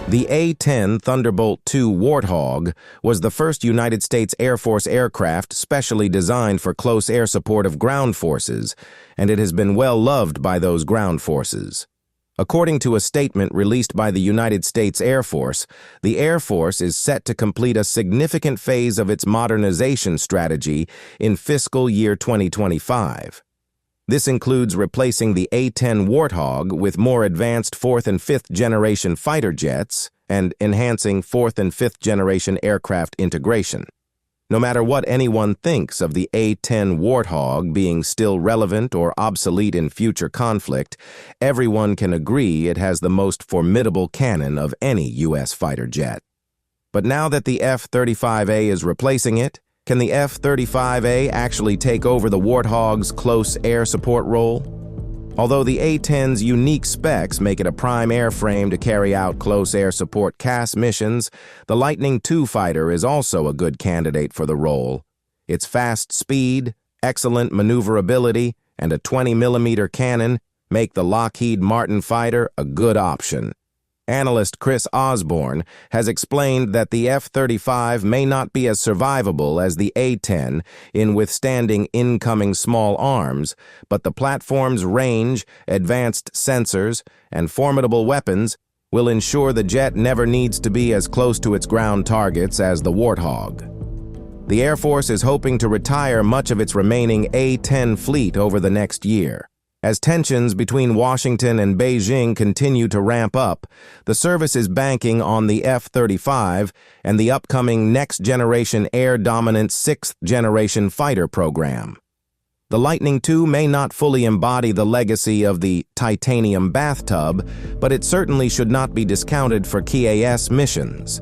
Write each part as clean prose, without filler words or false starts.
The A-10 Thunderbolt II Warthog was the first United States Air Force aircraft specially designed for close air support of ground forces, and it has been well loved by those ground forces. According to a statement released by the United States Air Force, the Air Force is set to complete a significant phase of its modernization strategy in fiscal year 2025. This includes replacing the A-10 Warthog with more advanced 4th and 5th generation fighter jets and enhancing 4th and 5th generation aircraft integration. No matter what anyone thinks of the A-10 Warthog being still relevant or obsolete in future conflict, everyone can agree it has the most formidable cannon of any U.S. fighter jet. But now that the F-35A is replacing it, can the F-35A actually take over the Warthog's close air support role? Although the A-10's unique specs make it a prime airframe to carry out close air support CAS missions, the Lightning II fighter is also a good candidate for the role. Its fast speed, excellent maneuverability, and a 20mm cannon make the Lockheed Martin fighter a good option. Analyst Chris Osborne has explained that the F-35 may not be as survivable as the A-10 in withstanding incoming small arms, but the platform's range, advanced sensors, and formidable weapons will ensure the jet never needs to be as close to its ground targets as the Warthog. The Air Force is hoping to retire much of its remaining A-10 fleet over the next year. As tensions between Washington and Beijing continue to ramp up, the service is banking on the F-35 and the upcoming next-generation air-dominant 6th-generation fighter program. The Lightning II may not fully embody the legacy of the titanium bathtub, but it certainly should not be discounted for KAS missions.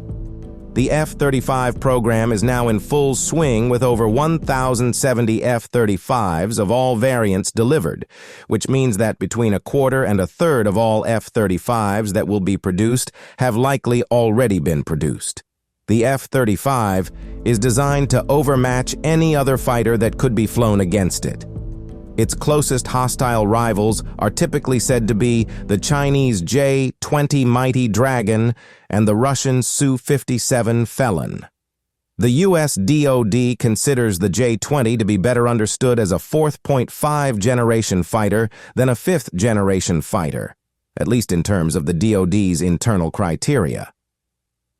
The F-35 program is now in full swing with over 1,070 F-35s of all variants delivered, which means that between a quarter and a third of all F-35s that will be produced have likely already been produced. The F-35 is designed to overmatch any other fighter that could be flown against it. Its closest hostile rivals are typically said to be the Chinese J-20 Mighty Dragon and the Russian Su-57 Felon. The U.S. DoD considers the J-20 to be better understood as a 4th generation fighter than a 5th generation fighter, at least in terms of the DoD's internal criteria.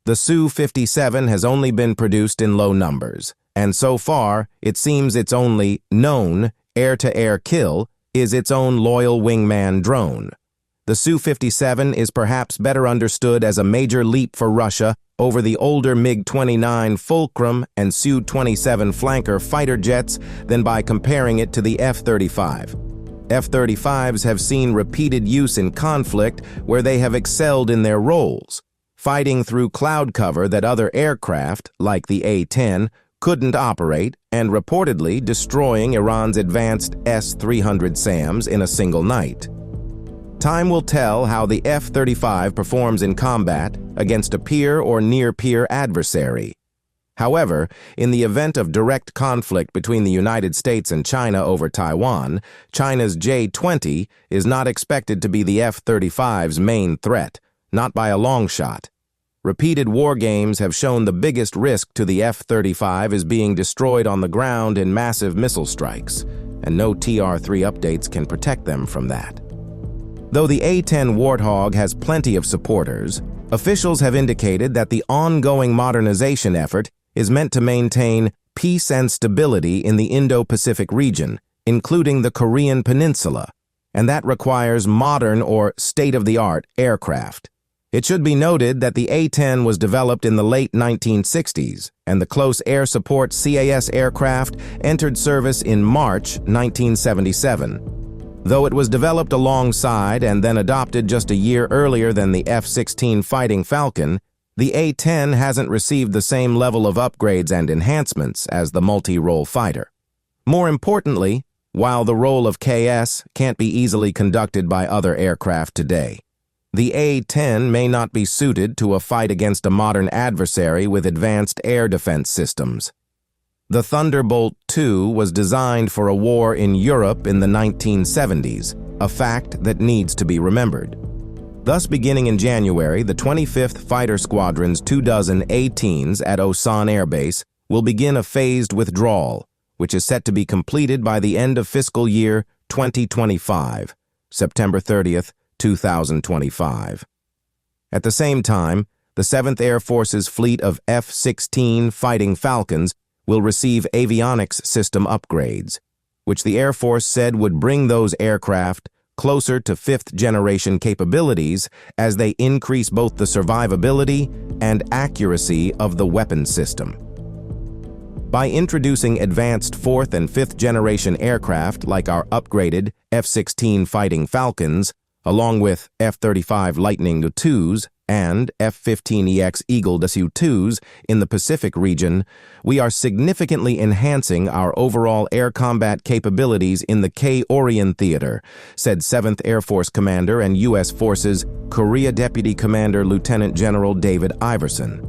The Su-57 has only been produced in low numbers, and so far it seems its only known air-to-air kill is its own loyal wingman drone. The Su-57 is perhaps better understood as a major leap for Russia over the older MiG-29 Fulcrum and Su-27 flanker fighter jets than by comparing it to the F-35. F-35s have seen repeated use in conflict where they have excelled in their roles, fighting through cloud cover that other aircraft, like the A-10, couldn't operate, and reportedly destroying Iran's advanced S-300 SAMs in a single night. Time will tell how the F-35 performs in combat against a peer or near-peer adversary. However, in the event of direct conflict between the United States and China over Taiwan, China's J-20 is not expected to be the F-35's main threat, not by a long shot. Repeated war games have shown the biggest risk to the F-35 is being destroyed on the ground in massive missile strikes, and no TR-3 updates can protect them from that. Though the A-10 Warthog has plenty of supporters, officials have indicated that the ongoing modernization effort is meant to maintain peace and stability in the Indo-Pacific region, including the Korean Peninsula, and that requires modern or state-of-the-art aircraft. It should be noted that the A-10 was developed in the late 1960s, and the close air support CAS aircraft entered service in March 1977. Though it was developed alongside and then adopted just a year earlier than the F-16 Fighting Falcon, the A-10 hasn't received the same level of upgrades and enhancements as the multi-role fighter. More importantly, while the role of KS can't be easily conducted by other aircraft today, the A-10 may not be suited to a fight against a modern adversary with advanced air defense systems. The Thunderbolt II was designed for a war in Europe in the 1970s, a fact that needs to be remembered. Thus, beginning in January, the 25th Fighter Squadron's 24 A-10s at Osan Air Base will begin a phased withdrawal, which is set to be completed by the end of fiscal year 2025, September 30th, 2025. At the same time, the 7th Air Force's fleet of F-16 Fighting Falcons will receive avionics system upgrades, which the Air Force said would bring those aircraft closer to 5th-generation capabilities as they increase both the survivability and accuracy of the weapon system. By introducing advanced 4th and 5th-generation aircraft like our upgraded F-16 Fighting Falcons, along with F-35 Lightning IIs and F-15EX Eagle IIs in the Pacific region, we are significantly enhancing our overall air combat capabilities in the K-Orion Theater, said 7th Air Force Commander and U.S. Forces Korea Deputy Commander Lieutenant General David Iverson.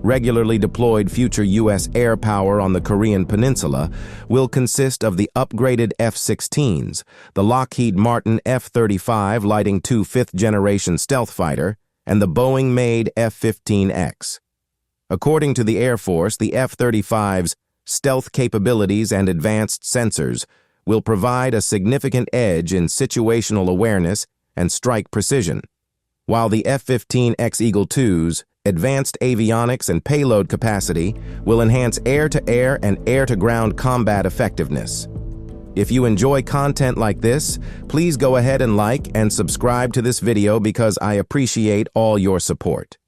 Regularly deployed future U.S. air power on the Korean Peninsula will consist of the upgraded F-16s, the Lockheed Martin F-35 Lightning II 5th-generation stealth fighter, and the Boeing-made F-15X. According to the Air Force, the F-35's stealth capabilities and advanced sensors will provide a significant edge in situational awareness and strike precision, while the F-15X Eagle II's advanced avionics and payload capacity will enhance air-to-air and air-to-ground combat effectiveness. If you enjoy content like this, please go ahead and like and subscribe to this video because I appreciate all your support.